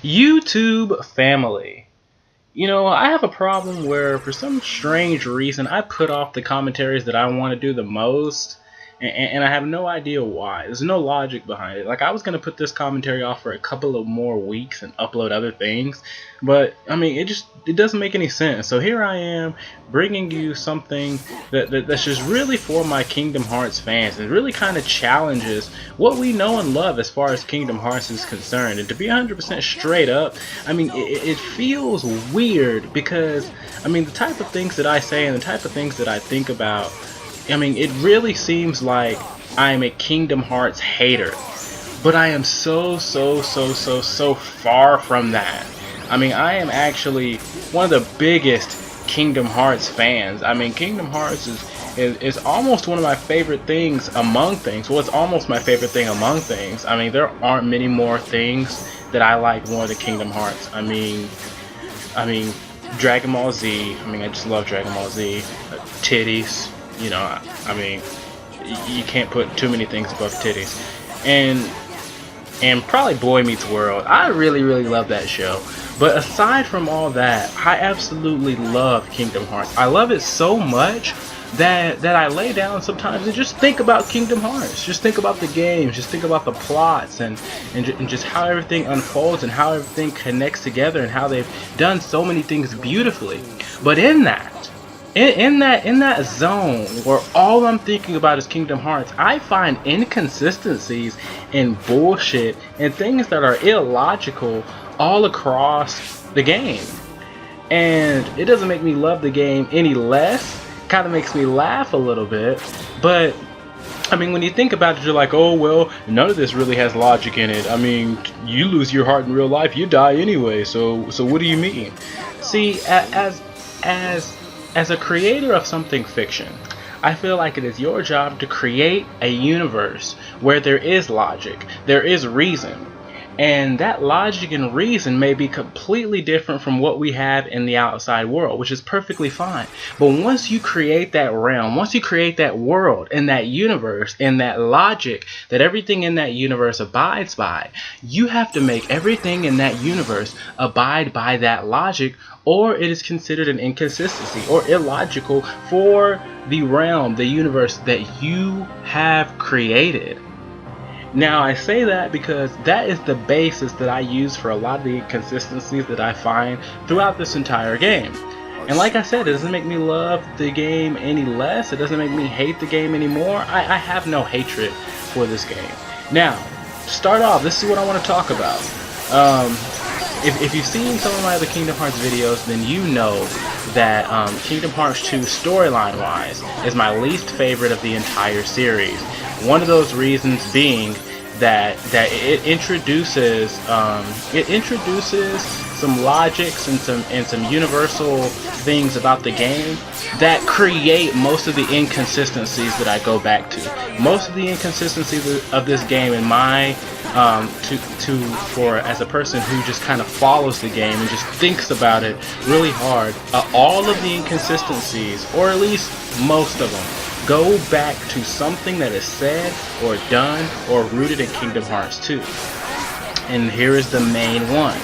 YouTube family. You know, I have a problem where for some strange reason I put off the commentaries that I want to do the most, and I have no idea why. There's no logic behind it. Like, I was going to put this commentary off for a couple of more weeks and upload other things, but I mean, it doesn't make any sense. So here I am bringing you something that's just really for my Kingdom Hearts fans, and really kind of challenges what we know and love as far as Kingdom Hearts is concerned. And to be 100% straight up, I mean, it feels weird because, I mean, the type of things that I say and the type of things that I think about, I mean, it really seems like I'm a Kingdom Hearts hater, but I am so far from that. I mean, I am actually one of the biggest Kingdom Hearts fans. I mean, Kingdom Hearts is almost one of my favorite things among things. Well, it's almost my favorite thing among things. I mean, there aren't many more things that I like more than Kingdom Hearts. I mean, Dragon Ball Z. I mean, I just love Dragon Ball Z. Titties. You know, I mean, you can't put too many things above titties. And probably Boy Meets World. I really love that show. But aside from all that, I absolutely love Kingdom Hearts. I love it so much that I lay down sometimes and just think about Kingdom Hearts. Just think about the games, just think about the plots and just how everything unfolds and how everything connects together and how they've done so many things beautifully. But in that zone where all I'm thinking about is Kingdom Hearts, I find inconsistencies and bullshit and things that are illogical all across the game. And it doesn't make me love the game any less. Kind of makes me laugh a little bit. But I mean, when you think about it, you're like, oh well, none of this really has logic in it. I mean, you lose your heart in real life, you die anyway. So what do you mean? See, as a creator of something fiction, I feel like it is your job to create a universe where there is logic, there is reason, and that logic and reason may be completely different from what we have in the outside world, which is perfectly fine. But once you create that realm, once you create that world and that universe and that logic that everything in that universe abides by, you have to make everything in that universe abide by that logic, or it is considered an inconsistency or illogical for the realm, the universe that you have created. Now, I say that because that is the basis that I use for a lot of the inconsistencies that I find throughout this entire game. And like I said, it doesn't make me love the game any less. It doesn't make me hate the game anymore. I have no hatred for this game. Now, to start off, this is what I want to talk about. If you've seen some of my other Kingdom Hearts videos, then you know that Kingdom Hearts 2 storyline-wise is my least favorite of the entire series. One of those reasons being that it introduces some logics and some universal things about the game that create most of the inconsistencies that I go back to. Most of the inconsistencies of this game in my as a person who just kind of follows the game and just thinks about it really hard, all of the inconsistencies, or at least most of them, go back to something that is said or done or rooted in Kingdom Hearts 2. And here is the main one.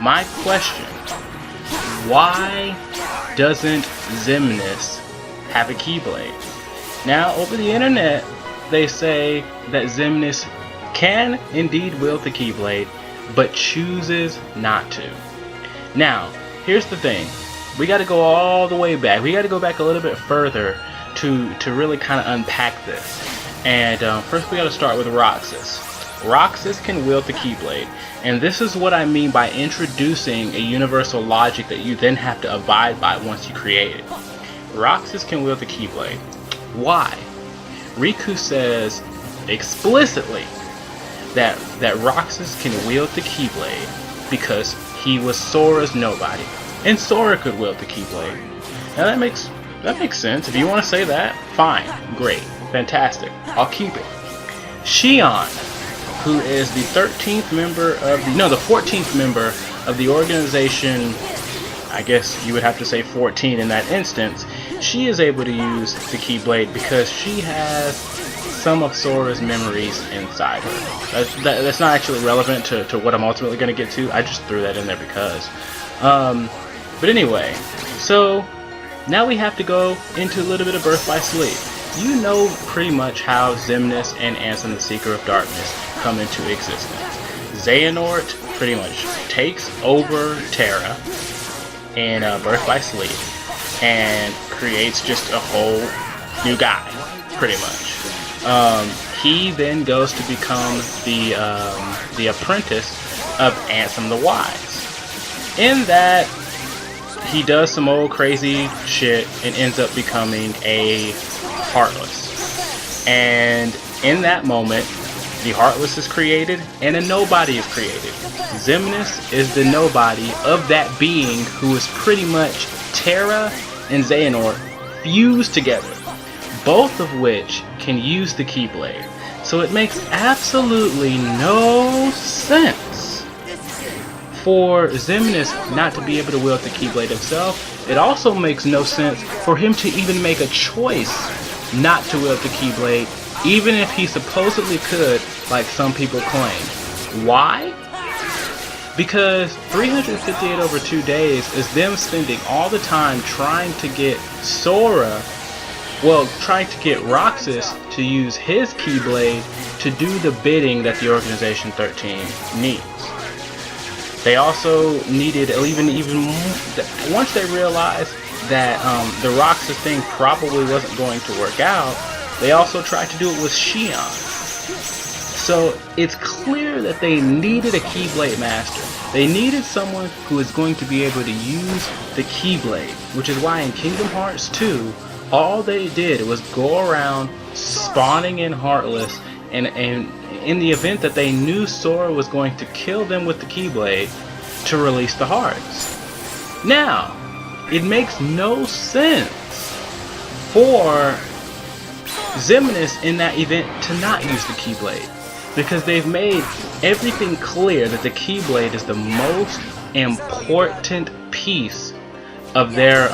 My question: why doesn't Xemnas have a Keyblade? Now, over the internet, they say that Xemnas can indeed wield the Keyblade, but chooses not to. Now, here's the thing. We got to go all the way back. We got to go back a little bit further to really kind of unpack this. And first we got to start with Roxas. Roxas can wield the Keyblade, and this is what I mean by introducing a universal logic that you then have to abide by once you create it. Roxas can wield the Keyblade. Why? Riku says explicitly that Roxas can wield the Keyblade because he was Sora's nobody, and Sora could wield the Keyblade. Now that makes sense. If you want to say that, fine, great, fantastic, I'll keep it. Xion, who is the 13th member of the 14th member of the organization, I guess you would have to say 14 in that instance, she is able to use the Keyblade because she has some of Sora's memories inside her. That's not actually relevant to what I'm ultimately going to get to. I just threw that in there because. But anyway, so now we have to go into a little bit of Birth by Sleep. You know pretty much how Xemnas and Ansem the Seeker of Darkness come into existence. Xehanort pretty much takes over Terra in Birth by Sleep and creates just a whole new guy, pretty much. He then goes to become the apprentice of Ansem the Wise. In that, he does some old crazy shit and ends up becoming a Heartless. And in that moment, the Heartless is created and a Nobody is created. Xemnas is the Nobody of that being who is pretty much Terra and Xehanort fused together, both of which can use the Keyblade. So it makes absolutely no sense for Xemnas not to be able to wield the Keyblade himself. It also makes no sense for him to even make a choice not to wield the Keyblade, even if he supposedly could, like some people claim. Why? Because 358 over 2 days is them spending all the time trying to get Sora, well, trying to get Roxas to use his Keyblade to do the bidding that the Organization 13 needs. They also needed, even more, once they realized that the Roxas thing probably wasn't going to work out, they also tried to do it with Xion. So it's clear that they needed a Keyblade Master. They needed someone who is going to be able to use the Keyblade, which is why in Kingdom Hearts 2, all they did was go around spawning in Heartless, and in the event that they knew Sora was going to kill them with the Keyblade, to release the hearts. Now, it makes no sense for Xemnas in that event to not use the Keyblade, because they've made everything clear that the Keyblade is the most important piece of their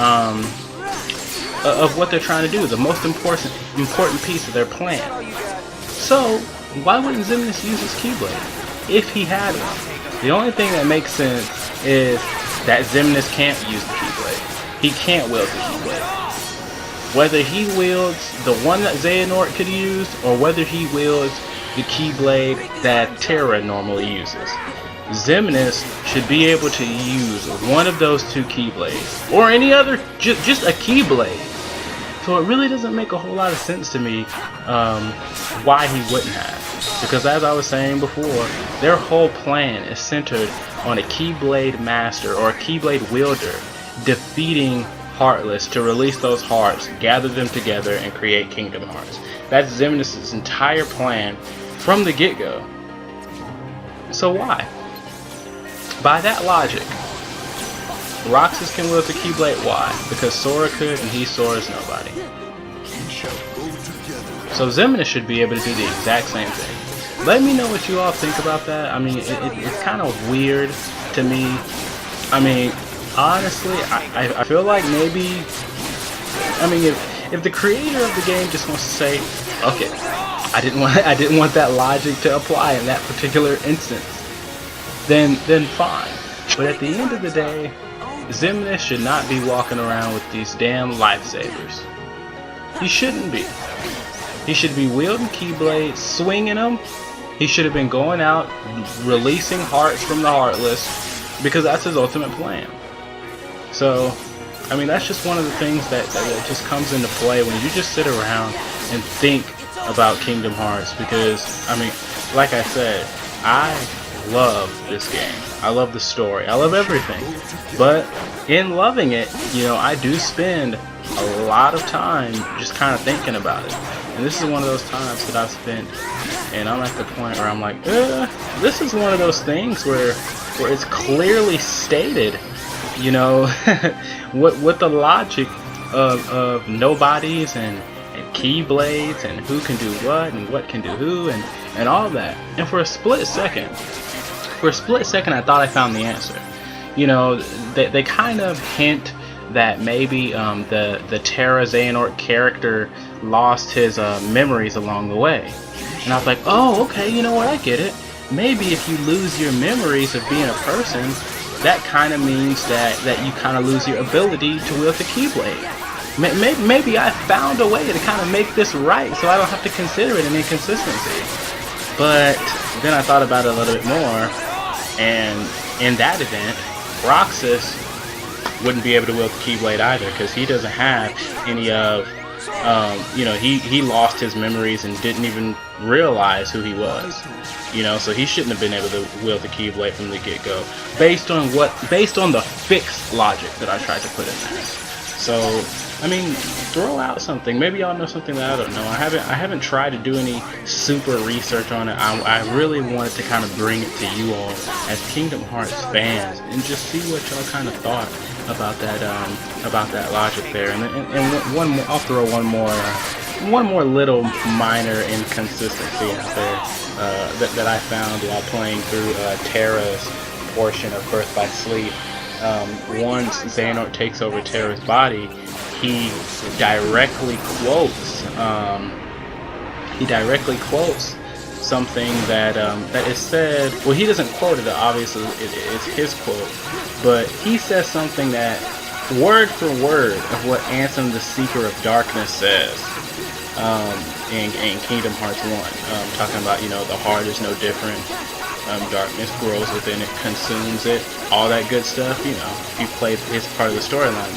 of what they're trying to do, the most important piece of their plan. So why wouldn't Xemnas use his Keyblade if he had one? The only thing that makes sense is that Xemnas can't use the Keyblade. He can't wield the Keyblade. Whether he wields the one that Xehanort could use, or whether he wields the Keyblade that Terra normally uses, Xemnas should be able to use one of those two Keyblades, or any other, just a Keyblade. So it really doesn't make a whole lot of sense to me why he wouldn't have. Because as I was saying before, their whole plan is centered on a Keyblade Master or a Keyblade Wielder defeating Heartless to release those hearts, gather them together, and create Kingdom Hearts. That's Xemnas' entire plan from the get-go. So why? By that logic, Roxas can wield the Keyblade. Why? Because Sora could, and he's Sora's Nobody. So Xemnas should be able to do the exact same thing. Let me know what you all think about that. I mean, it's kind of weird to me. I mean, honestly, I feel like maybe, I mean, if the creator of the game just wants to say, okay, I didn't want that logic to apply in that particular instance, then fine. But at the end of the day, Xemnas should not be walking around with these damn lifesavers. He shouldn't be. He should be wielding Keyblades, swinging them. He should have been going out, releasing hearts from the Heartless, because that's his ultimate plan. So, I mean, that's just one of the things that just comes into play when you just sit around and think about Kingdom Hearts. Because, I mean, like I said, I love this game. I love the story. I love everything. But in loving it, you know, I do spend a lot of time just kind of thinking about it. And this is one of those times that I've spent, and I'm at the point where I'm like, this is one of those things where it's clearly stated, you know, what the logic of nobodies and Keyblades and who can do what and what can do who and all that. And for a split second I thought I found the answer. You know, they kind of hint that maybe the Terra Xehanort character lost his memories along the way. And I was like, oh, okay, you know what, I get it. Maybe if you lose your memories of being a person, that kind of means that you kind of lose your ability to wield the Keyblade. Maybe I found a way to kind of make this right so I don't have to consider it an inconsistency. But then I thought about it a little bit more, and in that event, Roxas wouldn't be able to wield the Keyblade either, because he doesn't have any of, he lost his memories and didn't even realize who he was. So he shouldn't have been able to wield the Keyblade from the get-go, based on the fixed logic that I tried to put in there. So, I mean, throw out something. Maybe y'all know something that I don't know. I haven't tried to do any super research on it. I really wanted to kind of bring it to you all as Kingdom Hearts fans and just see what y'all kind of thought about that logic there. And one more, I'll throw one more little minor inconsistency out there that I found while playing through Terra's portion of Birth by Sleep. Once Xehanort takes over Terra's body, he directly quotes something that is said. Well, he doesn't quote it, obviously it's his quote, but he says something that word for word of what Ansem the Seeker of Darkness says in Kingdom Hearts 1, talking about, the heart is no different, darkness grows within it, consumes it, all that good stuff. If you played his part of the storyline,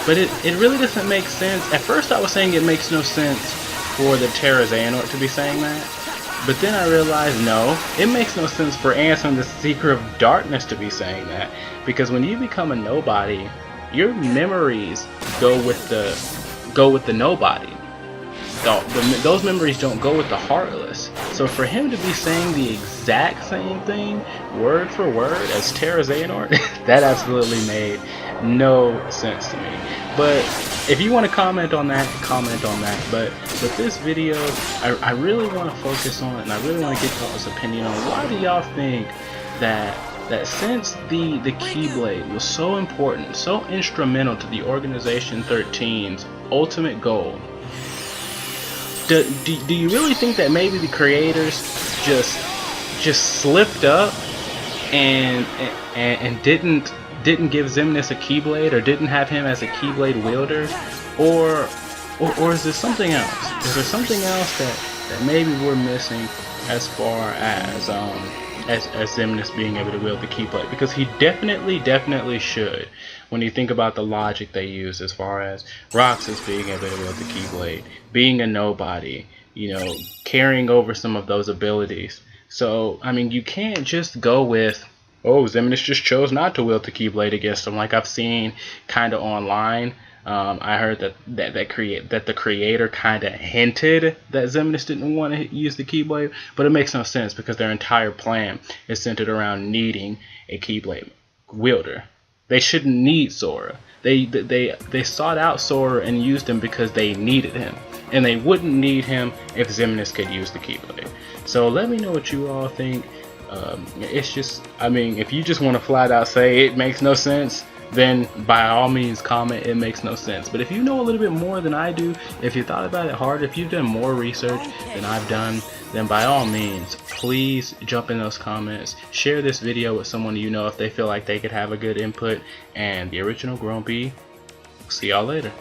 But it really doesn't make sense. At first I was saying it makes no sense for the Terra Xehanort to be saying that, but then I realized no, it makes no sense for Ansem the Seeker of Darkness to be saying that, because when you become a nobody, your memories go with the nobody. Those memories don't go with the heartless. So for him to be saying the exact same thing, word for word, as Terra Xehanort, that absolutely made no sense to me. But if you want to comment on that, comment on that. But with this video, I really want to focus on, and I really want to get y'all's opinion on, why do y'all think that since the Keyblade was so important, so instrumental to the Organization 13's ultimate goal, do you really think that maybe the creators just slipped up and didn't give Xemnas a Keyblade, or didn't have him as a Keyblade wielder, or is there something else? Is there something else that maybe we're missing as far as Xemnas being able to wield the Keyblade? Because he definitely should. When you think about the logic they use as far as Roxas being able to wield the Keyblade, being a nobody, carrying over some of those abilities. So, I mean, you can't just go with, oh, Xemnas just chose not to wield the Keyblade against him, like I've seen kind of online. I heard that the creator kind of hinted that Xemnas didn't want to use the Keyblade, but it makes no sense because their entire plan is centered around needing a Keyblade wielder. They shouldn't need Sora. They sought out Sora and used him because they needed him, and they wouldn't need him if Xemnas could use the Keyblade. So let me know what you all think. It's just, I mean, if you just want to flat out say it makes no sense, then by all means comment it makes no sense. But if you know a little bit more than I do, if you thought about it hard, if you've done more research than I've done, then by all means please jump in those comments, share this video with someone you know if they feel like they could have a good input. And the original Grumpy, see y'all later.